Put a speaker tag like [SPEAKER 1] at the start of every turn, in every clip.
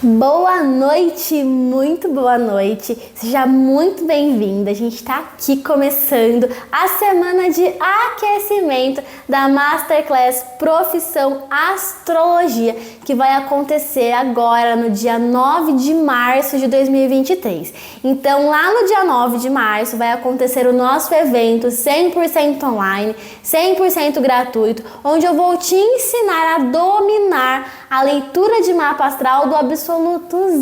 [SPEAKER 1] Boa noite, muito boa noite, seja muito bem-vinda. A gente está aqui começando a semana de aquecimento da Masterclass Profissão Astrologia, que vai acontecer agora no dia 9 de março de 2023. Então, lá no dia 9 de março vai acontecer o nosso evento 100% online, 100% gratuito, onde eu vou te ensinar a dominar a leitura de mapa astral do absoluto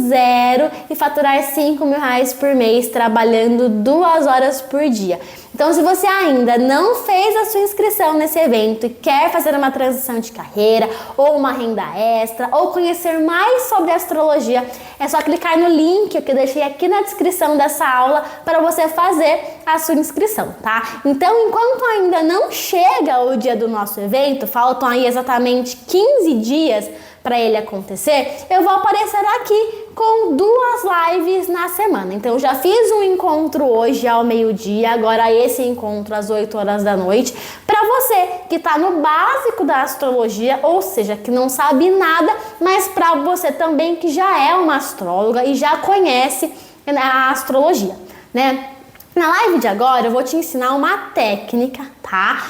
[SPEAKER 1] zero e faturar R$5.000 por mês trabalhando 2 horas por dia. Então, se você ainda não fez a sua inscrição nesse evento e quer fazer uma transição de carreira ou uma renda extra ou conhecer mais sobre astrologia, é só clicar no link que eu deixei aqui na descrição dessa aula para você fazer a sua inscrição, tá? Então, enquanto ainda não chega o dia do nosso evento, faltam aí exatamente 15 dias para ele acontecer, eu vou aparecer aqui com 2 lives na semana. Então, eu já fiz um encontro hoje ao meio-dia, agora esse encontro às 8 horas da noite, para você que está no básico da astrologia, ou seja, que não sabe nada, mas para você também que já é uma astróloga e já conhece a astrologia, né? Na live de agora eu vou te ensinar uma técnica, tá?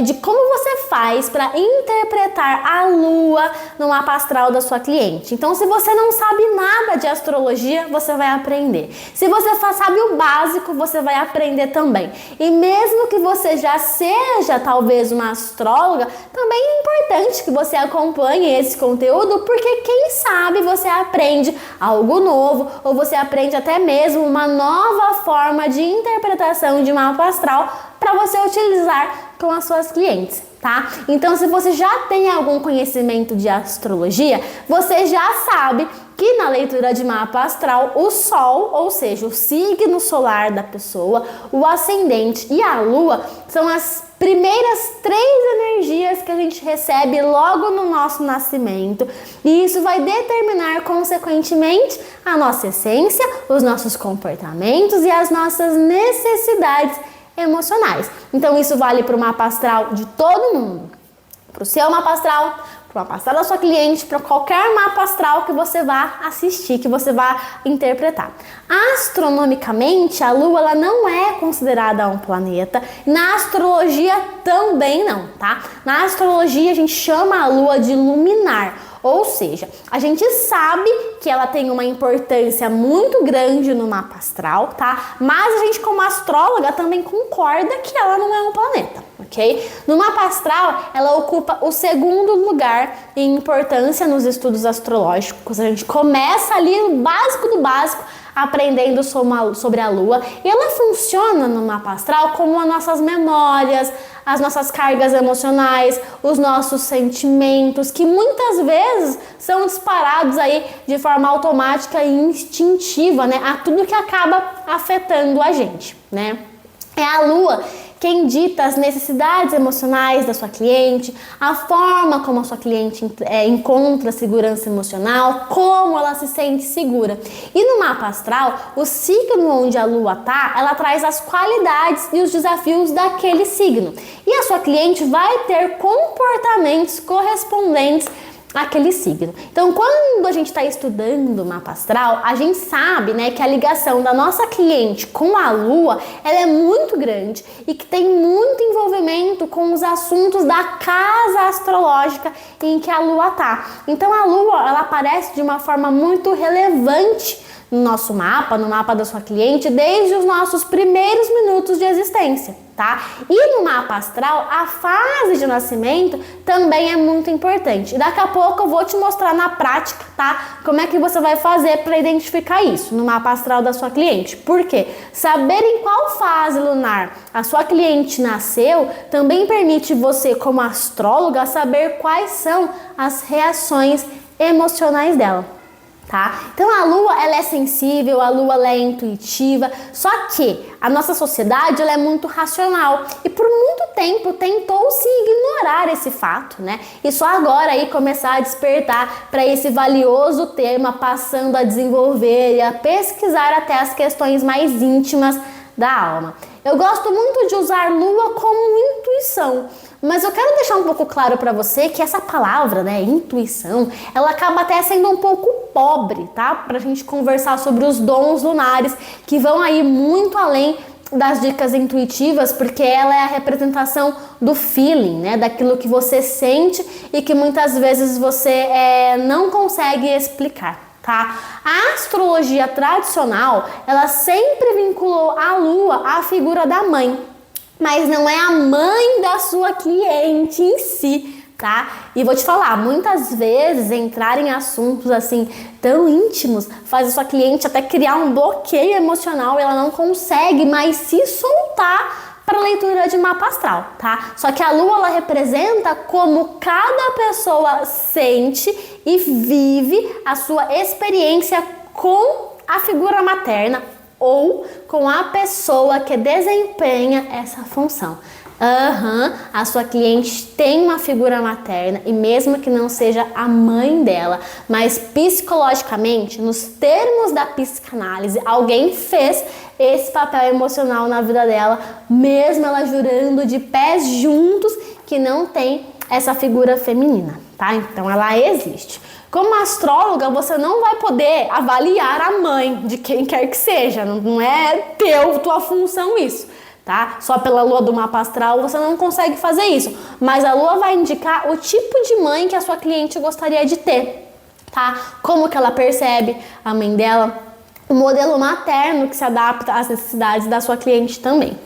[SPEAKER 1] De como você faz para interpretar a lua no mapa astral da sua cliente. Então, se você não sabe nada de astrologia, você vai aprender. Se você sabe o básico, você vai aprender também. E mesmo que você já seja talvez uma astróloga, também é importante que você acompanhe esse conteúdo, porque quem sabe você aprende algo novo ou você aprende até mesmo uma nova forma de interpretação de mapa astral para você utilizar com as suas clientes, tá? Então, se você já tem algum conhecimento de astrologia, você já sabe que na leitura de mapa astral, o Sol, ou seja, o signo solar da pessoa, o ascendente e a Lua são as primeiras 3 energias que a gente recebe logo no nosso nascimento, e isso vai determinar, consequentemente, a nossa essência, os nossos comportamentos e as nossas necessidades emocionais. Então, isso vale para o mapa astral de todo mundo, para o seu mapa astral, para o mapa astral da sua cliente, para qualquer mapa astral que você vá assistir, que você vá interpretar. Astronomicamente, a Lua ela não é considerada um planeta. Na astrologia também não, tá? Na astrologia a gente chama a Lua de luminar. Ou seja, a gente sabe que ela tem uma importância muito grande no mapa astral, tá? Mas a gente, como astróloga, também concorda que ela não é um planeta, ok? No mapa astral, ela ocupa o 2º lugar em importância nos estudos astrológicos. A gente começa ali no básico do básico, aprendendo sobre a Lua, e ela funciona no mapa astral como as nossas memórias, as nossas cargas emocionais, os nossos sentimentos, que muitas vezes são disparados aí de forma automática e instintiva, né, a tudo que acaba afetando a gente, né? É a Lua quem dita as necessidades emocionais da sua cliente, a forma como a sua cliente encontra segurança emocional, como ela se sente segura. E no mapa astral, o signo onde a Lua tá, ela traz as qualidades e os desafios daquele signo. E a sua cliente vai ter comportamentos correspondentes aquele signo. Então, quando a gente está estudando o mapa astral, a gente sabe, né, que a ligação da nossa cliente com a Lua, ela é muito grande e que tem muito envolvimento com os assuntos da casa astrológica em que a Lua tá. Então, a Lua, ela aparece de uma forma muito relevante no nosso mapa, no mapa da sua cliente, desde os nossos primeiros minutos de existência, tá? E no mapa astral, a fase de nascimento também é muito importante. E daqui a pouco eu vou te mostrar na prática, tá? Como é que você vai fazer para identificar isso no mapa astral da sua cliente. Por quê? Saber em qual fase lunar a sua cliente nasceu também permite você, como astróloga, saber quais são as reações emocionais dela. Tá? Então a Lua ela é sensível, a Lua ela é intuitiva, só que a nossa sociedade ela é muito racional e por muito tempo tentou-se ignorar esse fato, né? E só agora aí começar a despertar para esse valioso tema, passando a desenvolver e a pesquisar até as questões mais íntimas da alma. Eu gosto muito de usar Lua como um intuição. Mas eu quero deixar um pouco claro para você que essa palavra, né, intuição, ela acaba até sendo um pouco pobre, tá? Pra gente conversar sobre os dons lunares, que vão aí muito além das dicas intuitivas, porque ela é a representação do feeling, né, daquilo que você sente e que muitas vezes você não consegue explicar, tá? A astrologia tradicional, ela sempre vinculou a lua à figura da mãe, mas não é a mãe da sua cliente em si, tá? E vou te falar, muitas vezes entrar em assuntos assim tão íntimos faz a sua cliente até criar um bloqueio emocional e ela não consegue mais se soltar para a leitura de mapa astral, tá? Só que a lua, ela representa como cada pessoa sente e vive a sua experiência com a figura materna ou com a pessoa que desempenha essa função. A sua cliente tem uma figura materna e mesmo que não seja a mãe dela, mas psicologicamente, nos termos da psicanálise, alguém fez esse papel emocional na vida dela, mesmo ela jurando de pés juntos que não tem essa figura feminina, tá? Então ela existe. Como astróloga, você não vai poder avaliar a mãe de quem quer que seja, não é tua função isso, tá? Só pela lua do mapa astral você não consegue fazer isso, mas a lua vai indicar o tipo de mãe que a sua cliente gostaria de ter, tá? Como que ela percebe a mãe dela, o modelo materno que se adapta às necessidades da sua cliente também.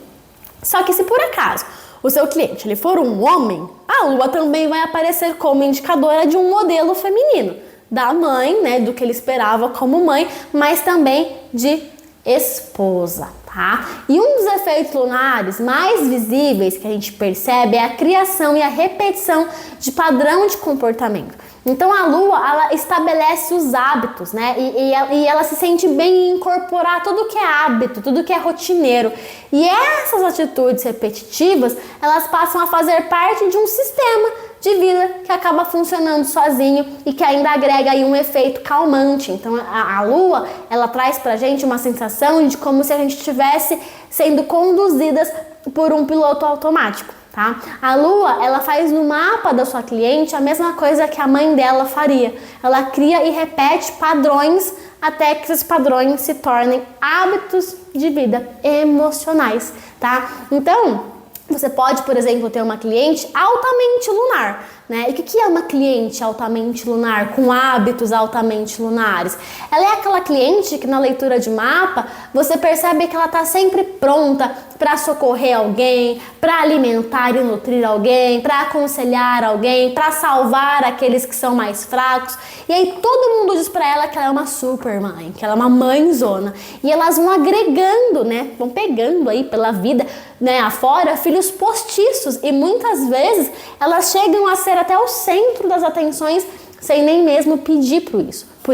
[SPEAKER 1] Só que se por acaso o seu cliente ele for um homem, a lua também vai aparecer como indicadora de um modelo feminino, da mãe, né, do que ele esperava como mãe, mas também de esposa, tá? E um dos efeitos lunares mais visíveis que a gente percebe é a criação e a repetição de padrão de comportamento. Então a lua, ela estabelece os hábitos, né? E ela se sente bem em incorporar tudo que é hábito, tudo que é rotineiro. E essas atitudes repetitivas, elas passam a fazer parte de um sistema de vida que acaba funcionando sozinho e que ainda agrega aí um efeito calmante. Então a lua, ela traz pra gente uma sensação de como se a gente estivesse sendo conduzidas por um piloto automático. Tá? A lua, ela faz no mapa da sua cliente a mesma coisa que a mãe dela faria. Ela cria e repete padrões até que esses padrões se tornem hábitos de vida emocionais, tá? Então, você pode, por exemplo, ter uma cliente altamente lunar, né? E o que é uma cliente altamente lunar, com hábitos altamente lunares? Ela é aquela cliente que na leitura de mapa, você percebe que ela está sempre pronta para socorrer alguém, para alimentar e nutrir alguém, para aconselhar alguém, para salvar aqueles que são mais fracos. E aí todo mundo diz para ela que ela é uma super mãe, que ela é uma mãezona. E elas vão agregando, né? Vão pegando aí pela vida, né, afora, filhos postiços. E muitas vezes elas chegam a ser até o centro das atenções sem nem mesmo pedir por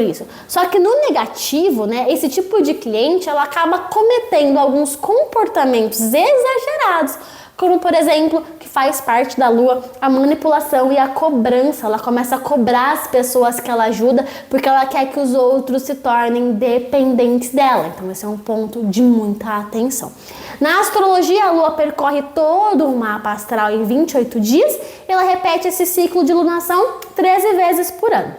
[SPEAKER 1] isso. Só que no negativo, né, esse tipo de cliente, ela acaba cometendo alguns comportamentos exagerados, como por exemplo, que faz parte da lua, a manipulação e a cobrança. Ela começa a cobrar as pessoas que ela ajuda porque ela quer que os outros se tornem dependentes dela. Então esse é um ponto de muita atenção. Na astrologia, a lua percorre todo o mapa astral em 28 dias e ela repete esse ciclo de lunação 13 vezes por ano.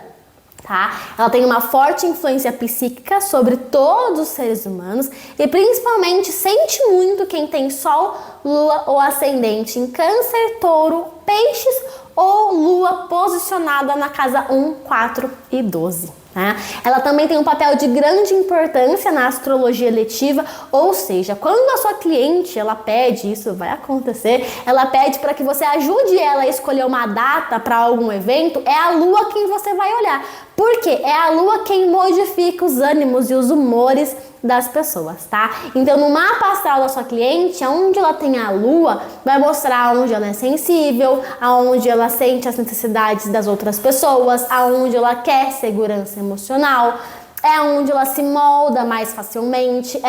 [SPEAKER 1] Tá? Ela tem uma forte influência psíquica sobre todos os seres humanos e principalmente sente muito quem tem Sol, Lua ou Ascendente em Câncer, Touro, Peixes ou Lua posicionada na casa 1, 4 e 12. Né? Ela também tem um papel de grande importância na astrologia letiva, ou seja, quando a sua cliente ela pede, isso vai acontecer, ela pede para que você ajude ela a escolher uma data para algum evento, é a lua quem você vai olhar. Por quê? É a lua quem modifica os ânimos e os humores das pessoas, tá? Então, no mapa astral da sua cliente, onde ela tem a lua, vai mostrar onde ela é sensível, aonde ela sente as necessidades das outras pessoas, aonde ela quer segurança emocional, é onde ela se molda mais facilmente,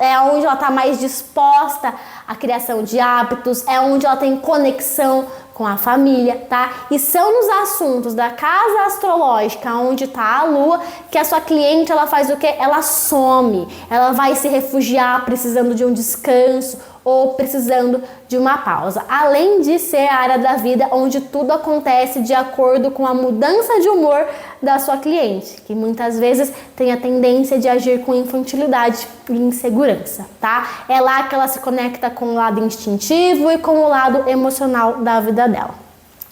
[SPEAKER 1] é onde ela está mais disposta à criação de hábitos, é onde ela tem conexão com a família, tá? E são nos assuntos da casa astrológica, onde tá a lua, que a sua cliente, ela faz o quê? Ela some, ela vai se refugiar precisando de um descanso ou precisando de uma pausa. Além de ser a área da vida onde tudo acontece de acordo com a mudança de humor da sua cliente, que muitas vezes tem a tendência de agir com infantilidade e insegurança, tá? É lá que ela se conecta com o lado instintivo e com o lado emocional da vida dela.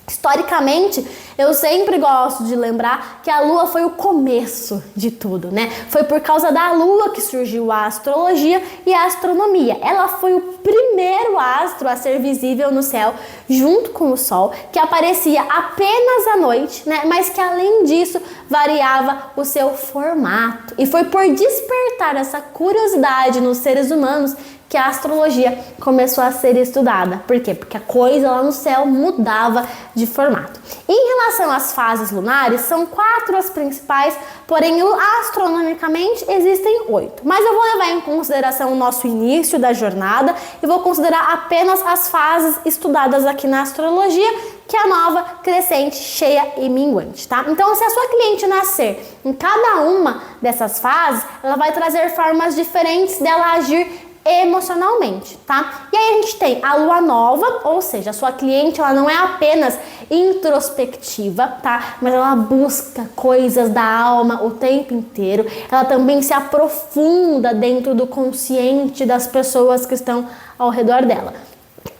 [SPEAKER 1] Historicamente, eu sempre gosto de lembrar que a Lua foi o começo de tudo, né? Foi por causa da Lua que surgiu a astrologia e a astronomia. Ela foi o primeiro astro a ser visível no céu, junto com o Sol, que aparecia apenas à noite, né? Mas que além disso variava o seu formato. E foi por despertar essa curiosidade nos seres humanos que a astrologia começou a ser estudada. Por quê? Porque a coisa lá no céu mudava de formato. Em relação às fases lunares, são 4 as principais, porém astronomicamente existem 8. Mas eu vou levar em consideração o nosso início da jornada e vou considerar apenas as fases estudadas aqui na astrologia, que é a nova, crescente, cheia e minguante, tá? Então, se a sua cliente nascer em cada uma dessas fases, ela vai trazer formas diferentes dela agir emocionalmente, tá? E aí a gente tem a lua nova, ou seja, a sua cliente, ela não é apenas introspectiva, tá? Mas ela busca coisas da alma o tempo inteiro. Ela também se aprofunda dentro do consciente das pessoas que estão ao redor dela.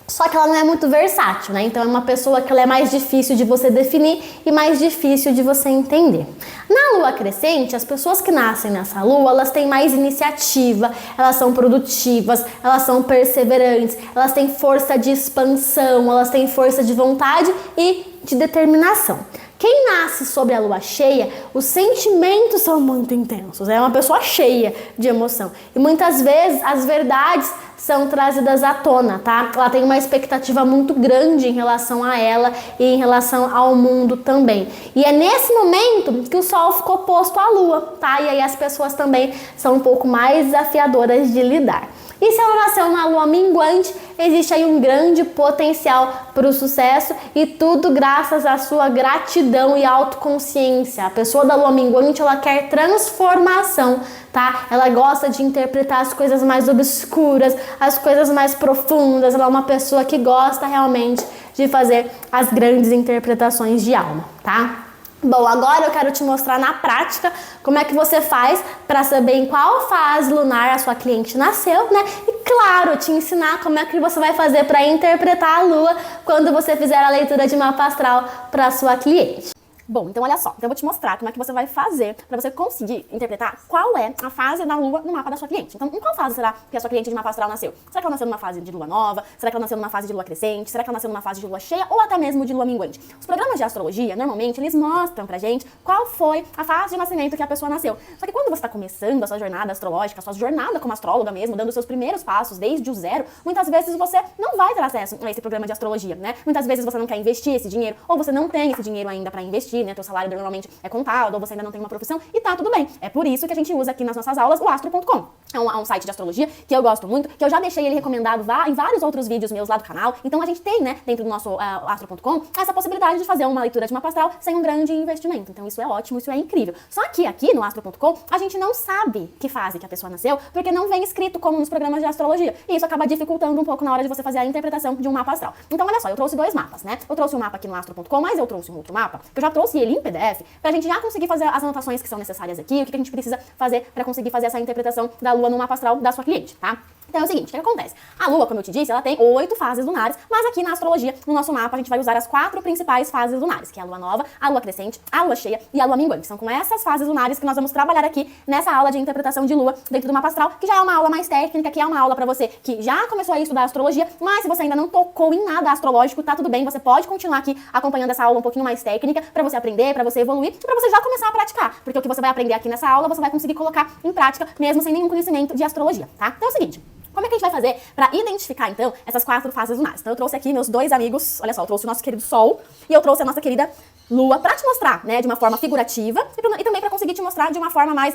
[SPEAKER 1] Só que ela não é muito versátil, né? Então é uma pessoa que ela é mais difícil de você definir e mais difícil de você entender. Na lua crescente, as pessoas que nascem nessa lua, elas têm mais iniciativa, elas são produtivas, elas são perseverantes, elas têm força de expansão, elas têm força de vontade e de determinação. Quem nasce sob a lua cheia, os sentimentos são muito intensos, é uma pessoa cheia de emoção. E muitas vezes as verdades são trazidas à tona, tá? Ela tem uma expectativa muito grande em relação a ela e em relação ao mundo também. E é nesse momento que o Sol ficou posto à Lua, tá? E aí as pessoas também são um pouco mais desafiadoras de lidar. E se ela nasceu na lua minguante, existe aí um grande potencial para o sucesso e tudo graças à sua gratidão e autoconsciência. A pessoa da lua minguante, ela quer transformação, tá? Ela gosta de interpretar as coisas mais obscuras, as coisas mais profundas. Ela é uma pessoa que gosta realmente de fazer as grandes interpretações de alma, tá? Bom, agora eu quero te mostrar na prática como é que você faz para saber em qual fase lunar a sua cliente nasceu, né? E claro, te ensinar como é que você vai fazer para interpretar a lua quando você fizer a leitura de mapa astral para a sua cliente. Bom, então olha só, então eu vou te mostrar como é que você vai fazer para você conseguir interpretar qual é a fase da lua no mapa da sua cliente. Então, em qual fase será que a sua cliente de mapa astral nasceu? Será que ela nasceu numa fase de lua nova? Será que ela nasceu numa fase de lua crescente? Será que ela nasceu numa fase de lua cheia ou até mesmo de lua minguante? Os programas de astrologia, normalmente, eles mostram pra gente qual foi a fase de nascimento que a pessoa nasceu. Só que quando você está começando a sua jornada astrológica, a sua jornada como astróloga mesmo, dando os seus primeiros passos desde o zero, muitas vezes você não vai ter acesso a esse programa de astrologia, né? Muitas vezes você não quer investir esse dinheiro ou você não tem esse dinheiro ainda pra investir, né? Teu salário normalmente é contado, ou você ainda não tem uma profissão, e tá tudo bem. É por isso que a gente usa aqui nas nossas aulas o astro.com. É um site de astrologia que eu gosto muito, que eu já deixei ele recomendado em vários outros vídeos meus lá do canal. Então a gente tem, né, dentro do nosso astro.com, essa possibilidade de fazer uma leitura de mapa astral sem um grande investimento. Então isso é ótimo, isso é incrível. Só que aqui no astro.com, a gente não sabe que fase que a pessoa nasceu, porque não vem escrito como nos programas de astrologia. E isso acaba dificultando um pouco na hora de você fazer a interpretação de um mapa astral. Então olha só, eu trouxe 2 mapas, né? Eu trouxe um mapa aqui no astro.com, mas eu trouxe um outro mapa, que eu já trouxe ele em PDF, pra gente já conseguir fazer as anotações que são necessárias aqui, o que a gente precisa fazer para conseguir fazer essa interpretação da lua no mapa astral da sua cliente, tá? Então é o seguinte, o que acontece? A lua, como eu te disse, ela tem 8 fases lunares, mas aqui na astrologia, no nosso mapa, a gente vai usar as 4 principais fases lunares, que é a lua nova, a lua crescente, a lua cheia e a lua minguante. São com essas fases lunares que nós vamos trabalhar aqui nessa aula de interpretação de lua dentro do mapa astral, que já é uma aula mais técnica, que é uma aula pra você que já começou a estudar astrologia, mas se você ainda não tocou em nada astrológico, tá tudo bem, você pode continuar aqui acompanhando essa aula um pouquinho mais técnica, pra você aprender, pra você evoluir e pra você já começar a praticar, porque o que você vai aprender aqui nessa aula, você vai conseguir colocar em prática, mesmo sem nenhum conhecimento de astrologia, tá? Então é o seguinte, como é que a gente vai fazer para identificar, então, essas 4 fases lunares? Então eu trouxe aqui meus 2 amigos, olha só, eu trouxe o nosso querido Sol e eu trouxe a nossa querida lua para te mostrar, né, de uma forma figurativa e também para conseguir te mostrar de uma forma mais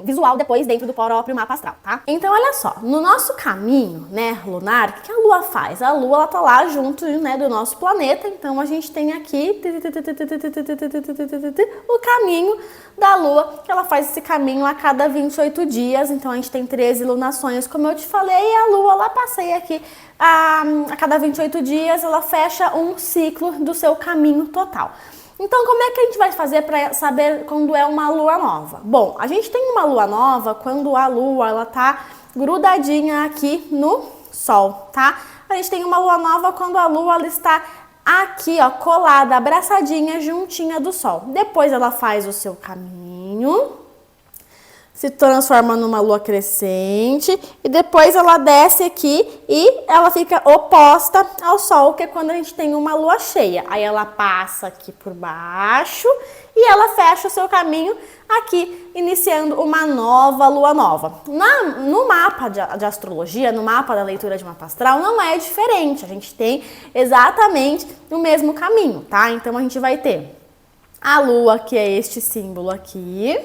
[SPEAKER 1] visual depois dentro do próprio mapa astral, tá? Então, olha só, no nosso caminho, né, lunar, o que a lua faz? A lua, ela tá lá junto, né, do nosso planeta, então a gente tem aqui o caminho da lua, que ela faz esse caminho a cada 28 dias, então a gente tem 13 lunações, como eu te falei, e a lua, ela passeia aqui a cada 28 dias, ela fecha um ciclo do seu caminho total. Então, como é que a gente vai fazer para saber quando é uma lua nova? Bom, a gente tem uma lua nova quando a lua, ela tá grudadinha aqui no sol, tá? A gente tem uma lua nova quando a lua, ela está aqui, ó, colada, abraçadinha, juntinha do sol. Depois ela faz o seu caminho, se transforma numa lua crescente e depois ela desce aqui e ela fica oposta ao sol, que é quando a gente tem uma lua cheia. Aí ela passa aqui por baixo e ela fecha o seu caminho aqui, iniciando uma nova lua nova. No mapa de astrologia, no mapa da leitura de mapa astral, não é diferente. A gente tem exatamente o mesmo caminho, tá? Então a gente vai ter a lua, que é este símbolo aqui.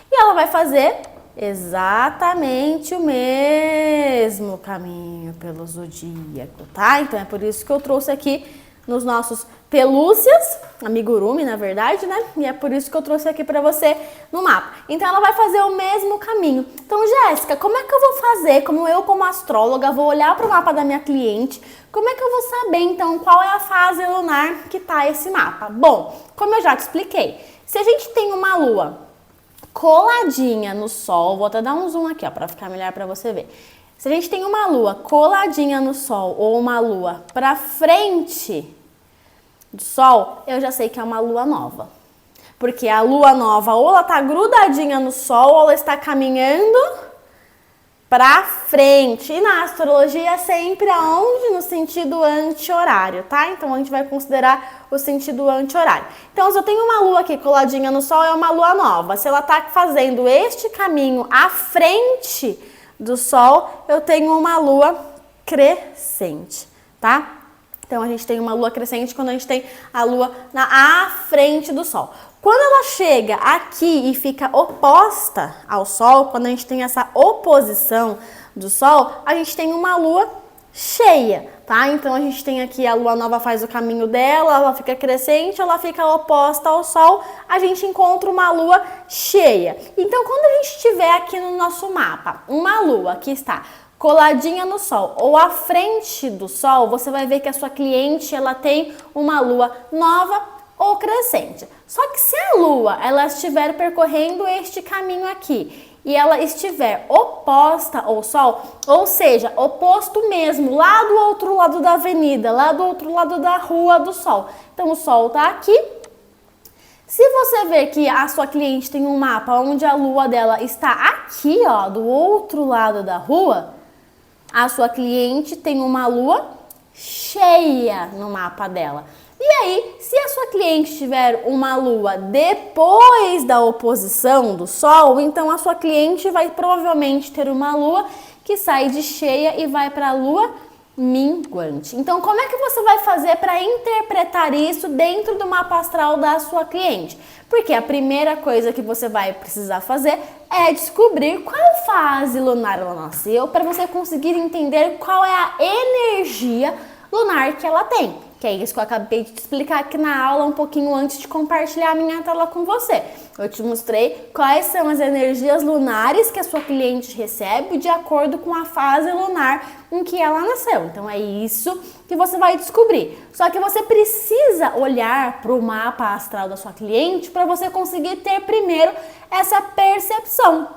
[SPEAKER 1] E ela vai fazer exatamente o mesmo caminho pelo zodíaco, tá? Então é por isso que eu trouxe aqui nos nossos pelúcias, amigurumi, na verdade, né? E é por isso que eu trouxe aqui pra você no mapa. Então ela vai fazer o mesmo caminho. Então, Jéssica, como é que eu vou fazer? Como astróloga, vou olhar pro mapa da minha cliente, como é que eu vou saber, então, qual é a fase lunar que tá esse mapa? Bom, como eu já te expliquei, se a gente tem uma lua coladinha no sol, vou até dar um zoom aqui, ó, para ficar melhor para você ver. Se a gente tem uma lua coladinha no sol ou uma lua para frente do sol, eu já sei que é uma lua nova. Porque a lua nova ou ela tá grudadinha no sol ou ela está caminhando para frente. E na astrologia sempre aonde? No sentido anti-horário, tá? Então a gente vai considerar o sentido anti-horário. Então se eu tenho uma lua aqui coladinha no sol, é uma lua nova. Se ela tá fazendo este caminho à frente do sol, eu tenho uma lua crescente, tá? Então a gente tem uma lua crescente quando a gente tem a lua à frente do sol. Quando ela chega aqui e fica oposta ao sol, quando a gente tem essa oposição do sol, a gente tem uma lua cheia, tá? Então a gente tem aqui a lua nova faz o caminho dela, ela fica crescente, ela fica oposta ao sol, a gente encontra uma lua cheia. Então quando a gente tiver aqui no nosso mapa uma lua que está coladinha no sol ou à frente do sol, você vai ver que a sua cliente, ela tem uma lua nova ou crescente. Só que se a lua, ela estiver percorrendo este caminho aqui e ela estiver oposta ao sol, ou seja, oposto mesmo, lá do outro lado da avenida, lá do outro lado da rua do sol. Então o sol tá aqui. Se você ver que a sua cliente tem um mapa onde a lua dela está aqui, ó, do outro lado da rua, a sua cliente tem uma lua cheia no mapa dela. E aí, se a sua cliente tiver uma lua depois da oposição do sol, então a sua cliente vai provavelmente ter uma lua que sai de cheia e vai para a lua minguante. Então, como é que você vai fazer para interpretar isso dentro do mapa astral da sua cliente? Porque a primeira coisa que você vai precisar fazer é descobrir qual fase lunar ela nasceu, para você conseguir entender qual é a energia lunar que ela tem. Que é isso que eu acabei de te explicar aqui na aula um pouquinho antes de compartilhar a minha tela com você. Eu te mostrei quais são as energias lunares que a sua cliente recebe de acordo com a fase lunar em que ela nasceu. Então é isso que você vai descobrir. Só que você precisa olhar para o mapa astral da sua cliente para você conseguir ter primeiro essa percepção.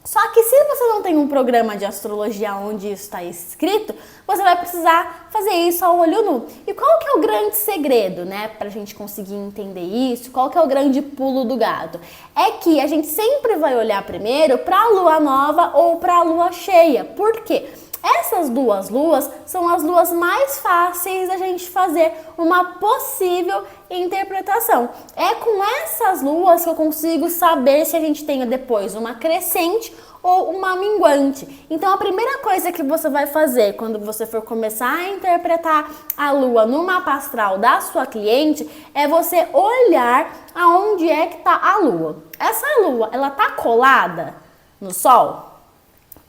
[SPEAKER 1] Só que se você não tem um programa de astrologia onde isso está escrito, você vai precisar fazer isso ao olho nu. E qual que é o grande segredo, né, pra gente conseguir entender isso? Qual que é o grande pulo do gato? É que a gente sempre vai olhar primeiro para a lua nova ou para a lua cheia. Por quê? Essas duas luas são as luas mais fáceis da gente fazer uma possível interpretação. É com essas luas que eu consigo saber se a gente tem depois uma crescente ou uma minguante. Então a primeira coisa que você vai fazer quando você for começar a interpretar a lua no mapa astral da sua cliente é você olhar aonde é que está a lua. Essa lua, ela tá colada no sol?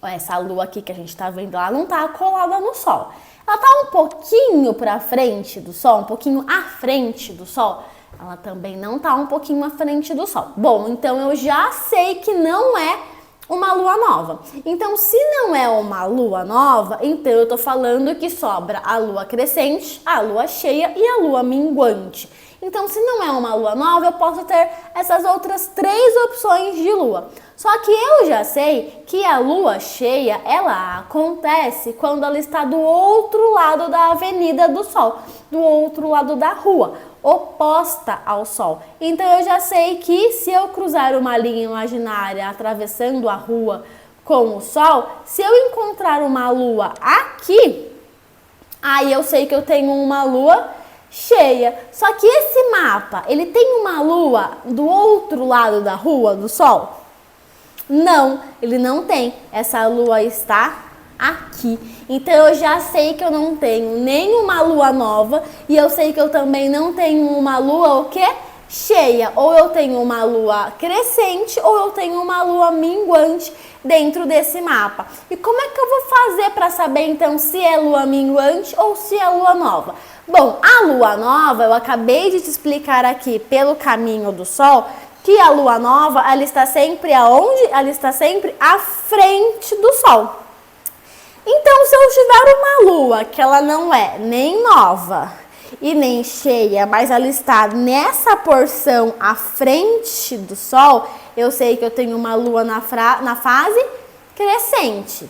[SPEAKER 1] Essa lua aqui que a gente tá vendo lá não tá colada no sol. Ela tá um pouquinho pra frente do sol, um pouquinho à frente do sol. Ela também não tá um pouquinho à frente do sol. Bom, então eu já sei que não é uma lua nova. Então, se não é uma lua nova, então eu tô falando que sobra a lua crescente, a lua cheia e a lua minguante. Então, se não é uma lua nova, eu posso ter essas outras 3 opções de lua. Só que eu já sei que a lua cheia, ela acontece quando ela está do outro lado da avenida do sol, do outro lado da rua, oposta ao sol. Então, eu já sei que se eu cruzar uma linha imaginária atravessando a rua com o sol, se eu encontrar uma lua aqui, aí eu sei que eu tenho uma lua cheia. Só que esse mapa, ele tem uma lua do outro lado da rua, do sol? Não, ele não tem. Essa lua está aqui. Então eu já sei que eu não tenho nenhuma lua nova e eu sei que eu também não tenho uma lua o quê? Cheia. Ou eu tenho uma lua crescente ou eu tenho uma lua minguante dentro desse mapa. E como é que eu vou fazer para saber então se é lua minguante ou se é lua nova? Bom, a lua nova, eu acabei de te explicar aqui pelo caminho do sol, que a lua nova, ela está sempre aonde? Ela está sempre à frente do sol. Então, se eu tiver uma lua que ela não é nem nova e nem cheia, mas ela está nessa porção à frente do sol, eu sei que eu tenho uma lua na fase crescente.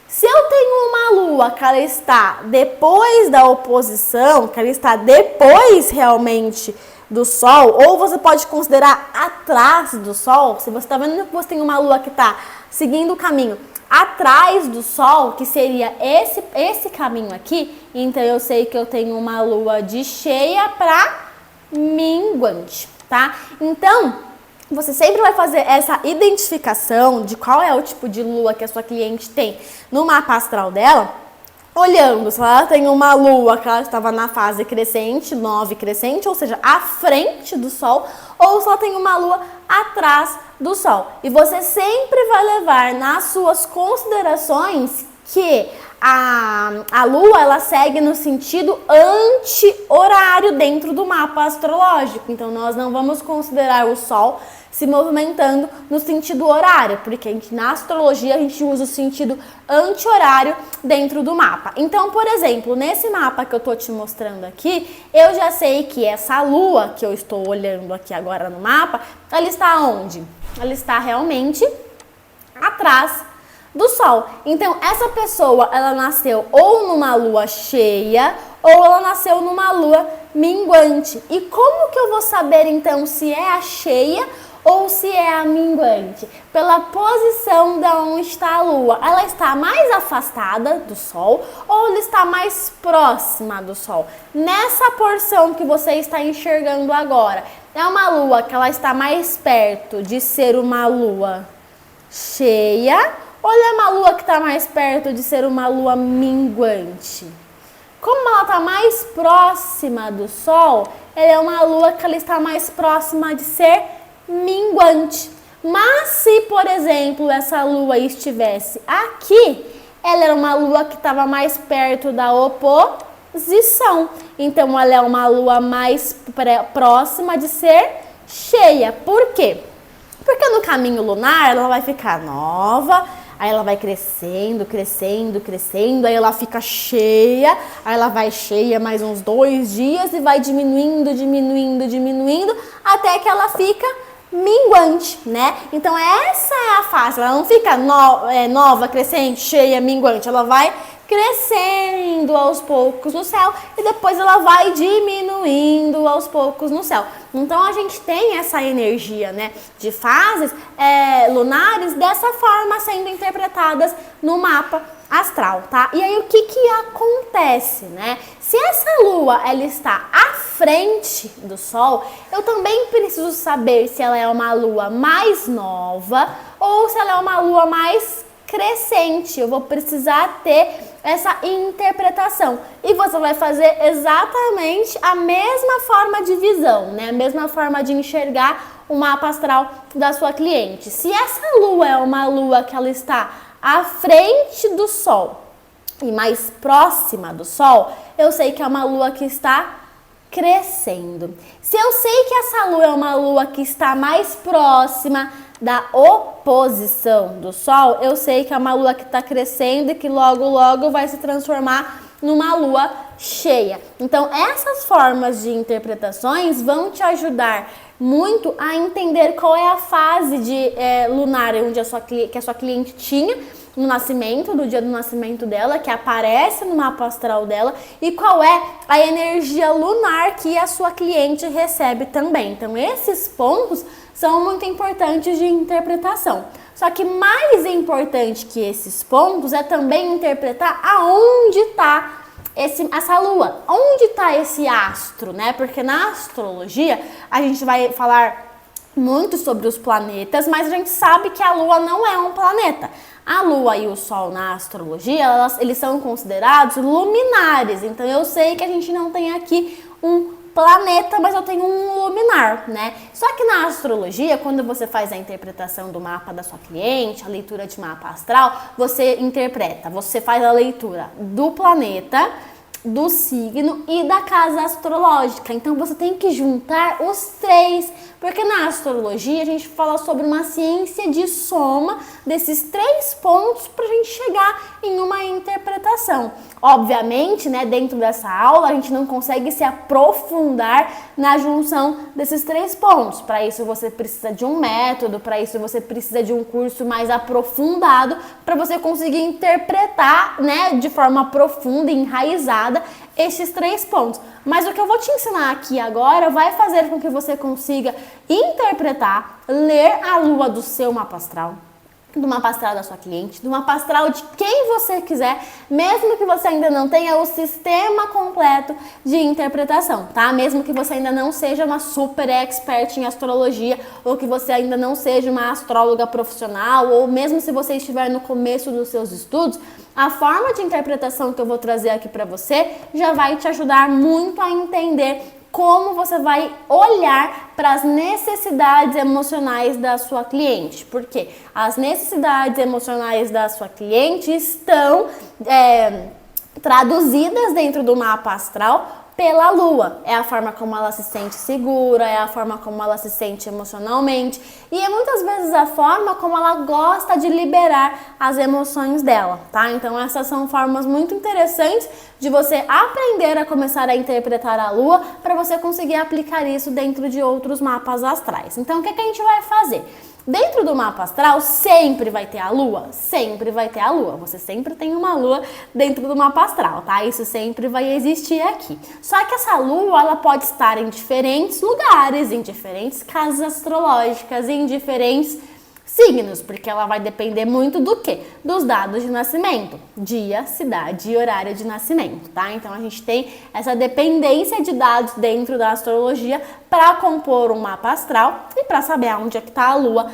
[SPEAKER 1] Se eu tenho uma lua que ela está depois da oposição, que ela está depois realmente do sol, ou você pode considerar atrás do sol, se você está vendo que você tem uma lua que está seguindo o caminho atrás do sol, que seria esse caminho aqui, então eu sei que eu tenho uma lua de cheia para minguante, tá? Então, você sempre vai fazer essa identificação de qual é o tipo de lua que a sua cliente tem no mapa astral dela, olhando se ela tem uma lua que ela estava na fase crescente, nova e crescente, ou seja, à frente do sol, ou se ela tem uma lua atrás do sol. E você sempre vai levar nas suas considerações que a lua, ela segue no sentido anti-horário dentro do mapa astrológico. Então, nós não vamos considerar o sol se movimentando no sentido horário, porque na astrologia a gente usa o sentido anti-horário dentro do mapa. Então, por exemplo, nesse mapa que eu tô te mostrando aqui, eu já sei que essa lua que eu estou olhando aqui agora no mapa, ela está onde? Ela está realmente atrás do sol. Então, essa pessoa, ela nasceu ou numa lua cheia ou ela nasceu numa lua minguante. E como que eu vou saber, então, se é a cheia ou se é a minguante? Pela posição da onde está a lua. Ela está mais afastada do sol ou ela está mais próxima do sol? Nessa porção que você está enxergando agora, é uma lua que ela está mais perto de ser uma lua cheia ou é uma lua que está mais perto de ser uma lua minguante? Como ela está mais próxima do sol, ela é uma lua que ela está mais próxima de ser minguante. Mas se, por exemplo, essa lua estivesse aqui, ela era uma lua que estava mais perto da oposição. Então, ela é uma lua mais próxima de ser cheia. Por quê? Porque no caminho lunar, ela vai ficar nova, aí ela vai crescendo, crescendo, crescendo, aí ela fica cheia, aí ela vai cheia mais uns 2 dias e vai diminuindo, diminuindo, diminuindo, até que ela fica minguante, né? Então essa é a fase, ela não fica nova, crescente, cheia, minguante, ela vai crescendo aos poucos no céu e depois ela vai diminuindo aos poucos no céu. Então a gente tem essa energia, né, de fases lunares dessa forma sendo interpretadas no mapa astral, tá? E aí o que acontece, né? Se essa lua ela está à frente do sol, eu também preciso saber se ela é uma lua mais nova ou se ela é uma lua mais crescente. Eu vou precisar ter essa interpretação e você vai fazer exatamente a mesma forma de visão, né? A mesma forma de enxergar o mapa astral da sua cliente. Se essa lua é uma lua que ela está à frente do sol e mais próxima do sol, eu sei que é uma lua que está crescendo. Se eu sei que essa lua é uma lua que está mais próxima da oposição do sol, eu sei que é uma lua que está crescendo e que logo vai se transformar numa lua cheia. Então essas formas de interpretações vão te ajudar muito a entender qual é a fase de lunar onde que a sua cliente tinha no nascimento, no dia do nascimento dela, que aparece no mapa astral dela, e qual é a energia lunar que a sua cliente recebe também. Então esses pontos são muito importantes de interpretação. Só que mais importante que esses pontos é também interpretar aonde está essa lua, onde está esse astro, né? Porque na astrologia a gente vai falar muito sobre os planetas, mas a gente sabe que a lua não é um planeta. A lua e o sol na astrologia, eles são considerados luminares. Então eu sei que a gente não tem aqui um planeta, mas eu tenho um luminar, né? Só que na astrologia, quando você faz a interpretação do mapa da sua cliente, a leitura de mapa astral, você interpreta, você faz a leitura do planeta, do signo e da casa astrológica. Então você tem que juntar os três, porque na astrologia a gente fala sobre uma ciência de soma desses três pontos para a gente chegar em uma interpretação. Obviamente, né, dentro dessa aula a gente não consegue se aprofundar na junção desses três pontos. Para isso você precisa de um método, para isso você precisa de um curso mais aprofundado para você conseguir interpretar, né, de forma profunda e enraizada esses três pontos. Mas o que eu vou te ensinar aqui agora vai fazer com que você consiga interpretar, ler a lua do seu mapa astral, do mapa astral da sua cliente, do mapa astral de quem você quiser, mesmo que você ainda não tenha o sistema completo de interpretação, tá? Mesmo que você ainda não seja uma super expert em astrologia, ou que você ainda não seja uma astróloga profissional, ou mesmo se você estiver no começo dos seus estudos, a forma de interpretação que eu vou trazer aqui para você já vai te ajudar muito a entender como você vai olhar para as necessidades emocionais da sua cliente. Porque as necessidades emocionais da sua cliente estão traduzidas dentro do mapa astral pela lua. É a forma como ela se sente segura, é a forma como ela se sente emocionalmente e é muitas vezes a forma como ela gosta de liberar as emoções dela, tá? Então essas são formas muito interessantes de você aprender a começar a interpretar a lua para você conseguir aplicar isso dentro de outros mapas astrais. Então o que a gente vai fazer? Dentro do mapa astral sempre vai ter a lua? Sempre vai ter a lua. Você sempre tem uma lua dentro do mapa astral, tá? Isso sempre vai existir aqui. Só que essa lua, ela pode estar em diferentes lugares, em diferentes casas astrológicas, em diferentes signos, porque ela vai depender muito do quê? Dos dados de nascimento, dia, cidade e horário de nascimento, tá? Então a gente tem essa dependência de dados dentro da astrologia para compor um mapa astral e para saber onde é que tá a lua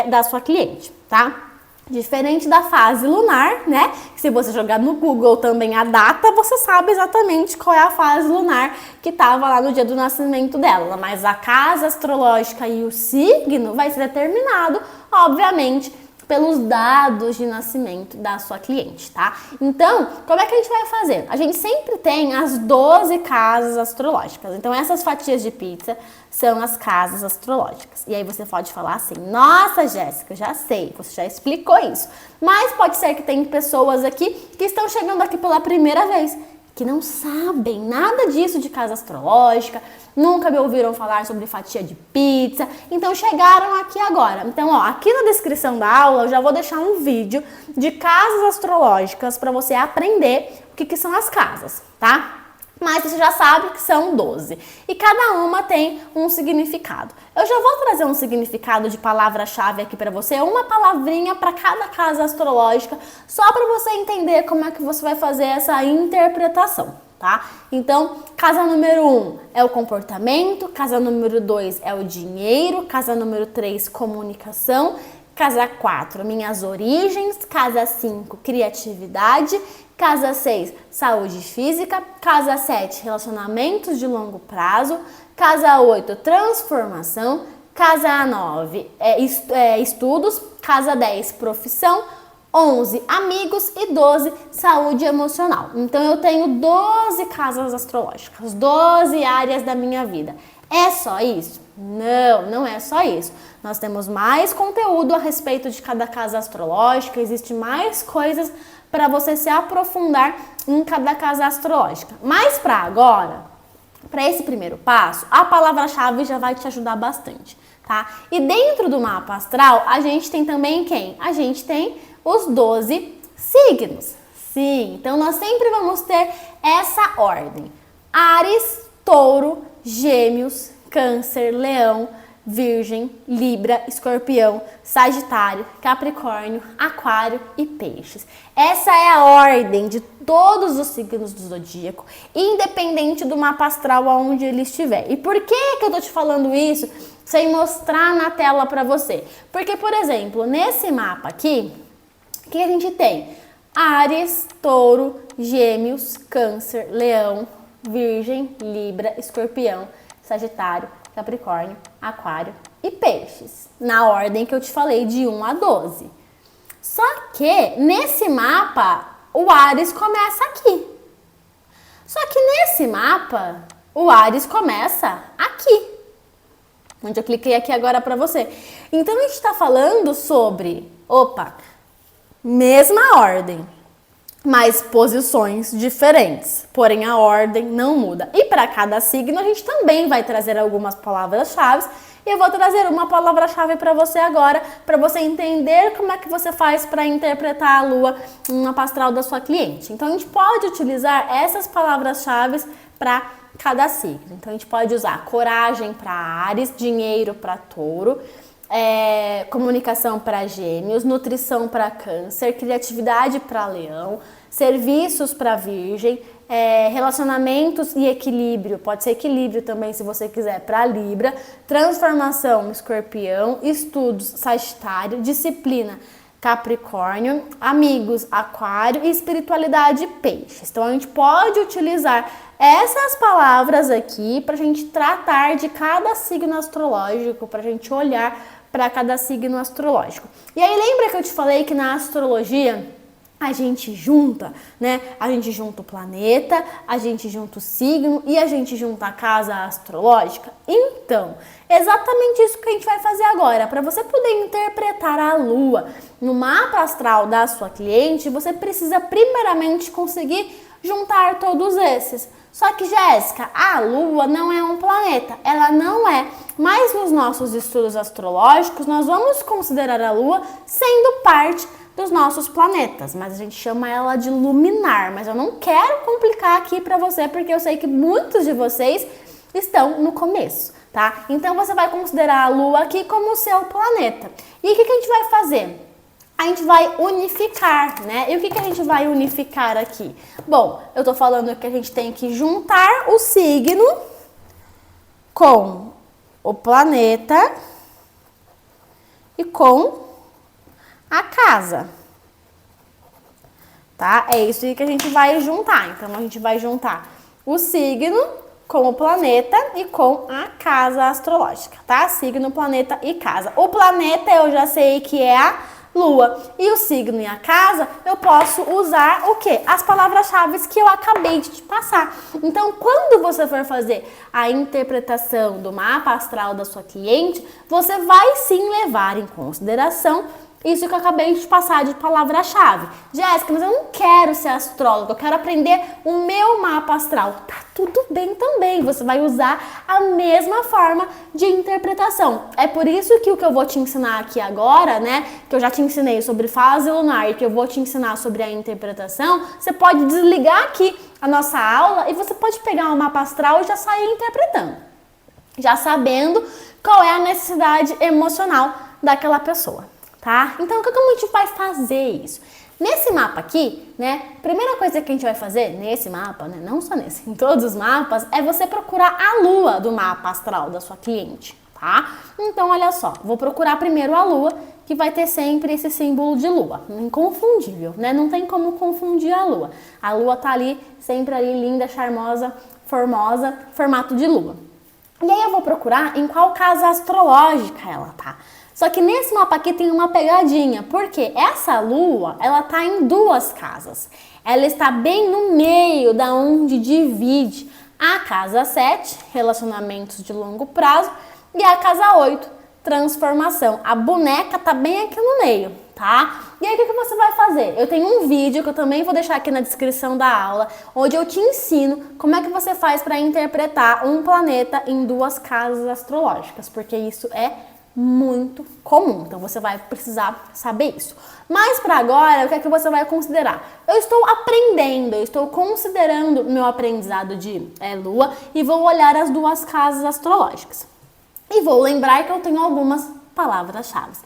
[SPEAKER 1] da sua cliente, tá? Diferente da fase lunar, né? Se você jogar no Google também a data, você sabe exatamente qual é a fase lunar que estava lá no dia do nascimento dela. Mas a casa astrológica e o signo vai ser determinado, obviamente, pelos dados de nascimento da sua cliente, tá? Então, como é que a gente vai fazer? A gente sempre tem as 12 casas astrológicas. Então, essas fatias de pizza são as casas astrológicas. E aí você pode falar assim, nossa, Jéssica, já sei, você já explicou isso. Mas pode ser que tem pessoas aqui que estão chegando aqui pela primeira vez, que não sabem nada disso de casa astrológica, nunca me ouviram falar sobre fatia de pizza, então chegaram aqui agora. Então, ó, aqui na descrição da aula eu já vou deixar um vídeo de casas astrológicas para você aprender o que são as casas, tá? Mas você já sabe que são 12 e cada uma tem um significado. Eu já vou trazer um significado de palavra-chave aqui para você, uma palavrinha para cada casa astrológica, só para você entender como é que você vai fazer essa interpretação, tá? Então, casa número 1 é o comportamento, casa número 2 é o dinheiro, casa número 3, comunicação, casa 4, minhas origens, casa 5, criatividade, casa 6, saúde física, casa 7, relacionamentos de longo prazo, casa 8, transformação, casa 9, estudos, casa 10, profissão, 11, amigos e 12, saúde emocional. Então eu tenho 12 casas astrológicas, 12 áreas da minha vida. É só isso? Não, não é só isso. Nós temos mais conteúdo a respeito de cada casa astrológica, existe mais coisas para você se aprofundar em cada casa astrológica. Mas para agora, para esse primeiro passo, a palavra-chave já vai te ajudar bastante, tá? E dentro do mapa astral, a gente tem também quem? A gente tem os 12 signos. Sim, então nós sempre vamos ter essa ordem: Áries, Touro, Gêmeos, Câncer, Leão, Virgem, Libra, Escorpião, Sagitário, Capricórnio, Aquário e Peixes. Essa é a ordem de todos os signos do zodíaco, independente do mapa astral aonde ele estiver. E por que eu tô te falando isso sem mostrar na tela para você? Porque, por exemplo, nesse mapa aqui, o que a gente tem? Áries, Touro, Gêmeos, Câncer, Leão, Virgem, Libra, Escorpião, Sagitário, Capricórnio, Aquário e Peixes, na ordem que eu te falei de 1 a 12. Só que nesse mapa o Áries começa aqui. Só que nesse mapa o Áries começa aqui, onde eu cliquei aqui agora para você. Então a gente está falando sobre, mesma ordem, mas posições diferentes, porém a ordem não muda. E para cada signo a gente também vai trazer algumas palavras-chave. E eu vou trazer uma palavra-chave para você agora, para você entender como é que você faz para interpretar a lua no mapa astral da sua cliente. Então a gente pode utilizar essas palavras-chave para cada signo. Então a gente pode usar coragem para Áries, dinheiro para Touro, comunicação para Gêmeos, nutrição para Câncer, criatividade para Leão, serviços para Virgem, relacionamentos e equilíbrio, pode ser equilíbrio também se você quiser, para Libra, transformação, Escorpião, estudos, Sagitário, disciplina, Capricórnio, amigos, Aquário e espiritualidade, Peixes. Então a gente pode utilizar essas palavras aqui para a gente tratar de cada signo astrológico, para a gente olhar para cada signo astrológico. E aí lembra que eu te falei que na astrologia a gente junta, né? A gente junta o planeta, a gente junta o signo e a gente junta a casa astrológica. Então, exatamente isso que a gente vai fazer agora. Para você poder interpretar a lua no mapa astral da sua cliente, você precisa primeiramente conseguir juntar todos esses. Só que, Jéssica, a lua não é um planeta, ela não é. Mas nos nossos estudos astrológicos, nós vamos considerar a lua sendo parte dos nossos planetas, mas a gente chama ela de luminar, mas eu não quero complicar aqui para você, porque eu sei que muitos de vocês estão no começo, tá? Então você vai considerar a lua aqui como o seu planeta. E o que a gente vai fazer? A gente vai unificar, né? E o que a gente vai unificar aqui? Bom, eu tô falando que a gente tem que juntar o signo com o planeta e com a casa, tá? É isso que a gente vai juntar. Então, a gente vai juntar o signo com o planeta e com a casa astrológica, tá? Signo, planeta e casa. O planeta eu já sei que é a lua. E o signo e a casa, eu posso usar o quê? As palavras-chave que eu acabei de te passar. Então, quando você for fazer a interpretação do mapa astral da sua cliente, você vai sim levar em consideração isso que eu acabei de passar de palavra-chave. Jéssica, mas eu não quero ser astróloga, eu quero aprender o meu mapa astral. Tá tudo bem também, você vai usar a mesma forma de interpretação. É por isso que o que eu vou te ensinar aqui agora, né, que eu já te ensinei sobre fase lunar e que eu vou te ensinar sobre a interpretação, você pode desligar aqui a nossa aula e você pode pegar o mapa astral e já sair interpretando, já sabendo qual é a necessidade emocional daquela pessoa, tá? Então, como a gente vai fazer isso? Nesse mapa aqui, né, primeira coisa que a gente vai fazer nesse mapa, né, não só nesse, em todos os mapas, é você procurar a lua do mapa astral da sua cliente, tá? Então, olha só, vou procurar primeiro a lua, que vai ter sempre esse símbolo de lua, inconfundível, né? Não tem como confundir a lua. A lua tá ali, sempre ali, linda, charmosa, formosa, formato de lua. E aí eu vou procurar em qual casa astrológica ela tá. Só que nesse mapa aqui tem uma pegadinha, porque essa lua, ela tá em duas casas. Ela está bem no meio da onde divide a casa 7, relacionamentos de longo prazo, e a casa 8, transformação. A boneca tá bem aqui no meio, tá? E aí o que você vai fazer? Eu tenho um vídeo que eu também vou deixar aqui na descrição da aula, onde eu te ensino como é que você faz para interpretar um planeta em duas casas astrológicas, porque isso é muito comum, então você vai precisar saber isso. Mas para agora, o que é que você vai considerar? Eu estou aprendendo, eu estou considerando o meu aprendizado de lua e vou olhar as duas casas astrológicas. E vou lembrar que eu tenho algumas palavras-chave.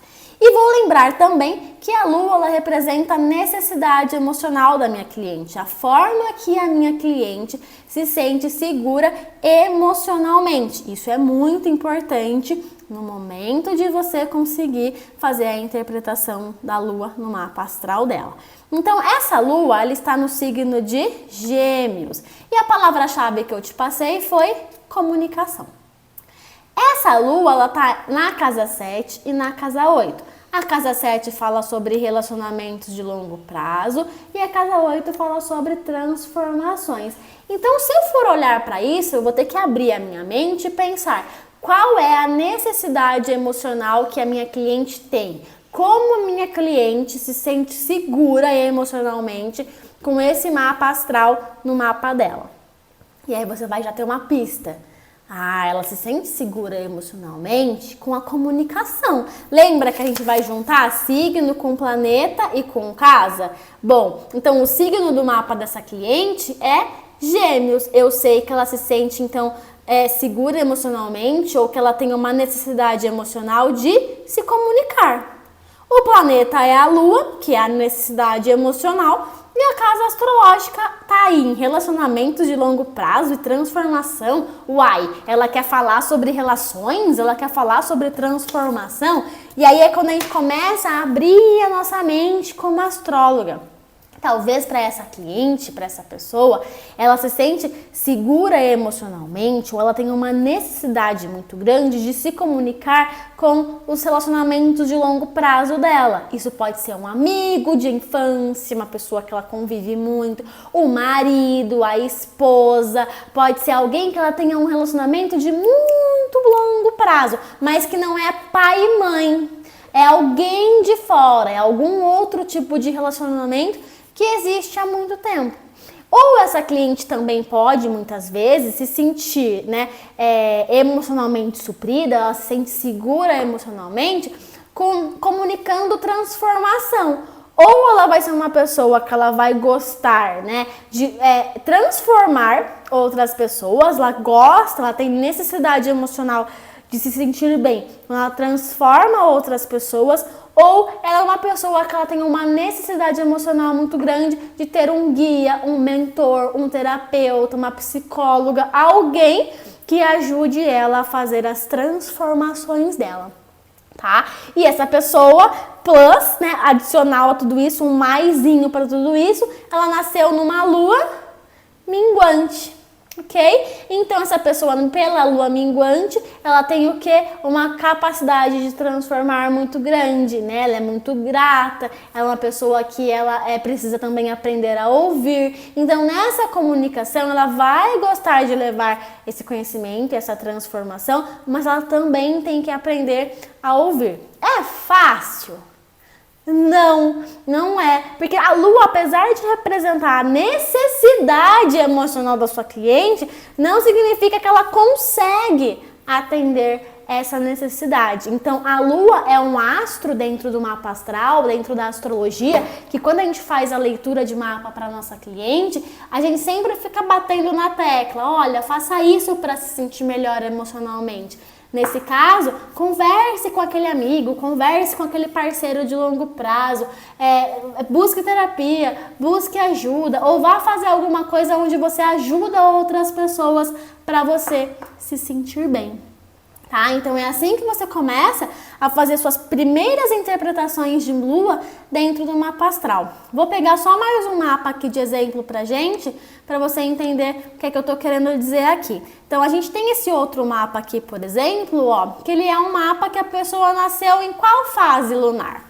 [SPEAKER 1] E vou lembrar também que a lua ela representa a necessidade emocional da minha cliente, a forma que a minha cliente se sente segura emocionalmente. Isso é muito importante no momento de você conseguir fazer a interpretação da lua no mapa astral dela. Então, essa lua ela está no signo de Gêmeos. E a palavra-chave que eu te passei foi comunicação. Essa lua, ela tá na casa 7 e na casa 8. A casa 7 fala sobre relacionamentos de longo prazo e a casa 8 fala sobre transformações. Então, se eu for olhar para isso, eu vou ter que abrir a minha mente e pensar qual é a necessidade emocional que a minha cliente tem. Como a minha cliente se sente segura emocionalmente com esse mapa astral no mapa dela. E aí você vai já ter uma pista. Ela se sente segura emocionalmente com a comunicação. Lembra que a gente vai juntar signo com planeta e com casa? Bom, então o signo do mapa dessa cliente é Gêmeos. Eu sei que ela se sente, então, segura emocionalmente ou que ela tem uma necessidade emocional de se comunicar. O planeta é a Lua, que é a necessidade emocional, e a casa astrológica tá aí em relacionamentos de longo prazo e transformação. Uai, ela quer falar sobre relações, ela quer falar sobre transformação. E aí é quando a gente começa a abrir a nossa mente como astróloga. Talvez para essa cliente, para essa pessoa, ela se sente segura emocionalmente ou ela tem uma necessidade muito grande de se comunicar com os relacionamentos de longo prazo dela. Isso pode ser um amigo de infância, uma pessoa que ela convive muito, o marido, a esposa, pode ser alguém que ela tenha um relacionamento de muito longo prazo, mas que não é pai e mãe, é alguém de fora, é algum outro tipo de relacionamento que existe há muito tempo. Ou essa cliente também pode, muitas vezes, se sentir emocionalmente suprida, ela se sente segura emocionalmente, comunicando transformação. Ou ela vai ser uma pessoa que ela vai gostar, de transformar outras pessoas, ela gosta, ela tem necessidade emocional de se sentir bem. Ela transforma outras pessoas. Ou ela é uma pessoa que ela tem uma necessidade emocional muito grande de ter um guia, um mentor, um terapeuta, uma psicóloga, alguém que ajude ela a fazer as transformações dela, tá? E essa pessoa, plus, adicional a tudo isso, um maisinho para tudo isso, ela nasceu numa lua minguante. Ok? Então, essa pessoa, pela lua minguante, ela tem o quê? Uma capacidade de transformar muito grande, Ela é muito grata, ela é uma pessoa que ela precisa também aprender a ouvir. Então, nessa comunicação, ela vai gostar de levar esse conhecimento, essa transformação, mas ela também tem que aprender a ouvir. É fácil? Não, não é. Porque a lua, apesar de representar a necessidade emocional da sua cliente, não significa que ela consegue atender essa necessidade. Então, a lua é um astro dentro do mapa astral, dentro da astrologia, que quando a gente faz a leitura de mapa para nossa cliente, a gente sempre fica batendo na tecla, olha, faça isso para se sentir melhor emocionalmente. Nesse caso, converse com aquele amigo, converse com aquele parceiro de longo prazo, busque terapia, busque ajuda, ou vá fazer alguma coisa onde você ajuda outras pessoas para você se sentir bem. Tá? Então é assim que você começa a fazer suas primeiras interpretações de lua dentro do mapa astral. Vou pegar só mais um mapa aqui de exemplo pra gente, para você entender o que é que eu tô querendo dizer aqui. Então a gente tem esse outro mapa aqui, por exemplo, ó, que ele é um mapa que a pessoa nasceu em qual fase lunar?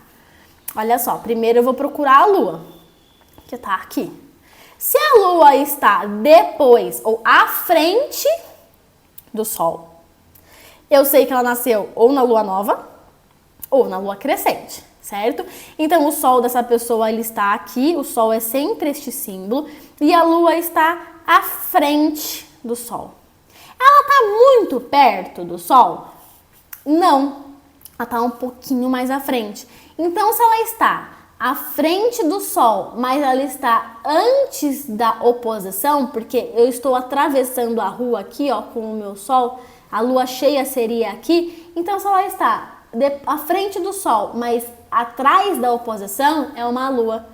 [SPEAKER 1] Olha só, primeiro eu vou procurar a lua, que tá aqui. Se a lua está depois ou à frente do sol, eu sei que ela nasceu ou na lua nova ou na lua crescente, certo? Então o sol dessa pessoa ele está aqui, o sol é sempre este símbolo e a lua está à frente do sol. Ela está muito perto do sol? Não, ela está um pouquinho mais à frente. Então se ela está à frente do sol, mas ela está antes da oposição, porque eu estou atravessando a rua aqui, ó, com o meu sol, a lua cheia seria aqui, então se ela está à frente do sol, mas atrás da oposição, é uma lua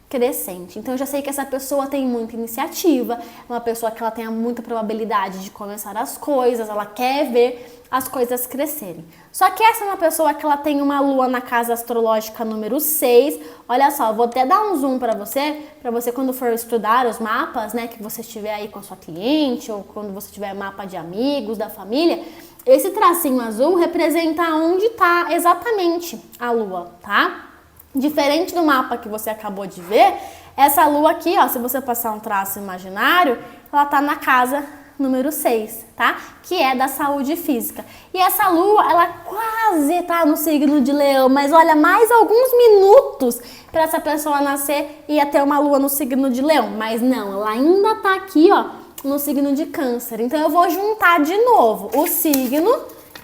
[SPEAKER 1] crescente. Então eu já sei que essa pessoa tem muita iniciativa, é uma pessoa que ela tem muita probabilidade de começar as coisas, ela quer ver as coisas crescerem. Só que essa é uma pessoa que ela tem uma lua na casa astrológica número 6. Olha só, vou até dar um zoom para você quando for estudar os mapas, né, que você estiver aí com a sua cliente ou quando você tiver mapa de amigos, da família, esse tracinho azul representa onde está exatamente a lua, tá? Diferente do mapa que você acabou de ver, essa lua aqui, ó, se você passar um traço imaginário, ela tá na casa número 6, tá? Que é da saúde física. E essa lua, ela quase tá no signo de Leão, mas olha, mais alguns minutos para essa pessoa nascer e ia ter uma lua no signo de Leão. Mas não, ela ainda tá aqui, ó, no signo de Câncer. Então eu vou juntar de novo o signo,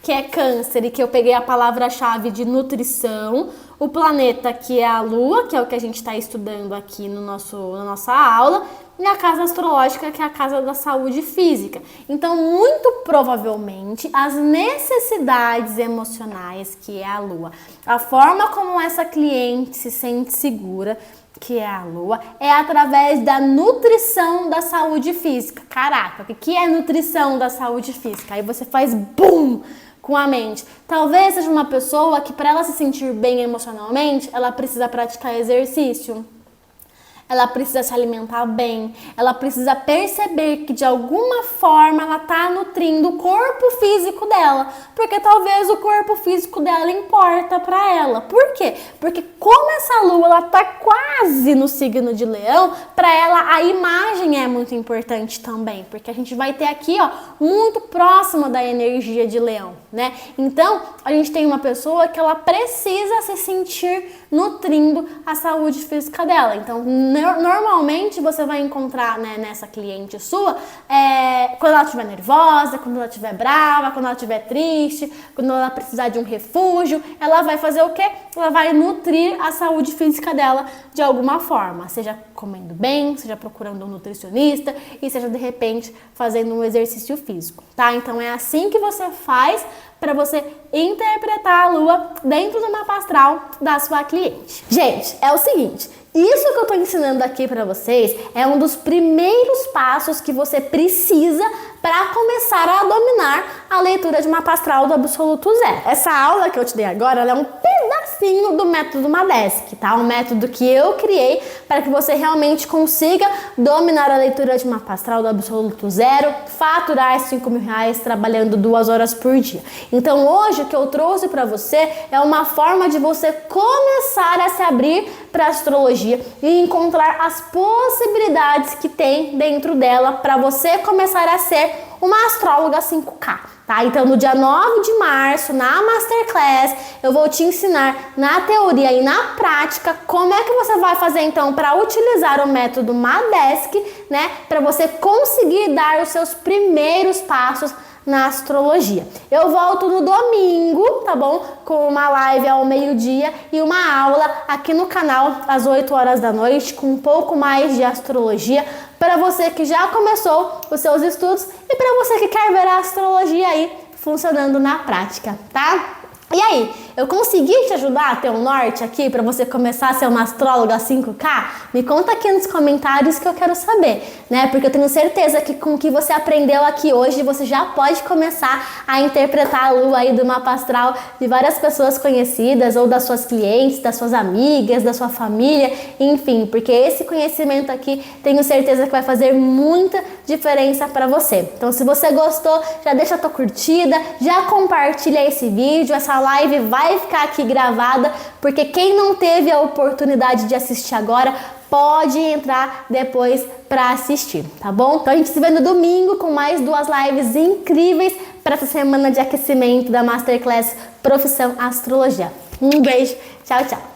[SPEAKER 1] que é Câncer, e que eu peguei a palavra-chave de nutrição, o planeta, que é a Lua, que é o que a gente está estudando aqui na nossa aula, e a casa astrológica, que é a casa da saúde física. Então, muito provavelmente, as necessidades emocionais, que é a Lua, a forma como essa cliente se sente segura, que é a Lua, é através da nutrição da saúde física. Caraca, o que é nutrição da saúde física? Aí você faz BUM! Com a mente. Talvez seja uma pessoa que, para ela se sentir bem emocionalmente, ela precisa praticar exercício. Ela precisa se alimentar bem, ela precisa perceber que de alguma forma ela está nutrindo o corpo físico dela, porque talvez o corpo físico dela importa para ela. Por quê? Porque como essa lua ela tá quase no signo de Leão, para ela a imagem é muito importante também, porque a gente vai ter aqui, ó, muito próximo da energia de Leão, né? Então, a gente tem uma pessoa que ela precisa se sentir nutrindo a saúde física dela. Então, normalmente você vai encontrar, né, nessa cliente sua, quando ela estiver nervosa, quando ela estiver brava, quando ela estiver triste, quando ela precisar de um refúgio, ela vai fazer o quê? Ela vai nutrir a saúde física dela de alguma forma, seja comendo bem, seja procurando um nutricionista e seja de repente fazendo um exercício físico, tá? Então é assim que você faz para você interpretar a lua dentro do mapa astral da sua cliente. Gente, é o seguinte, isso que eu tô ensinando aqui para vocês é um dos primeiros passos que você precisa para começar a dominar a leitura de mapa astral do absoluto zero. Essa aula que eu te dei agora, ela é um pedacinho do método Madesc, tá? Um método que eu criei para que você realmente consiga dominar a leitura de mapa astral do absoluto zero, faturar R$5.000 trabalhando 2 horas por dia. Então hoje o que eu trouxe para você é uma forma de você começar a se abrir para a astrologia e encontrar as possibilidades que tem dentro dela para você começar a ser uma astróloga 5K. tá? Então, no dia 9 de março, na Masterclass, eu vou te ensinar na teoria e na prática como é que você vai fazer, então, para utilizar o método Madesc, né? Para você conseguir dar os seus primeiros passos na astrologia. Eu volto no domingo, tá bom? Com uma live ao meio-dia e uma aula aqui no canal às 8 horas da noite com um pouco mais de astrologia para você que já começou os seus estudos e para você que quer ver a astrologia aí funcionando na prática, tá? E aí, eu consegui te ajudar a ter um norte aqui para você começar a ser uma astróloga 5K? Me conta aqui nos comentários que eu quero saber, né? Porque eu tenho certeza que com o que você aprendeu aqui hoje, você já pode começar a interpretar a lua aí do mapa astral de várias pessoas conhecidas ou das suas clientes, das suas amigas, da sua família, enfim, porque esse conhecimento aqui tenho certeza que vai fazer muita diferença para você. Então, se você gostou, já deixa a tua curtida, já compartilha esse vídeo, essa live vai ficar aqui gravada, porque quem não teve a oportunidade de assistir agora, pode entrar depois para assistir, tá bom? Então a gente se vê no domingo com mais 2 lives incríveis para essa semana de aquecimento da Masterclass Profissão Astrologia. Um beijo, tchau, tchau!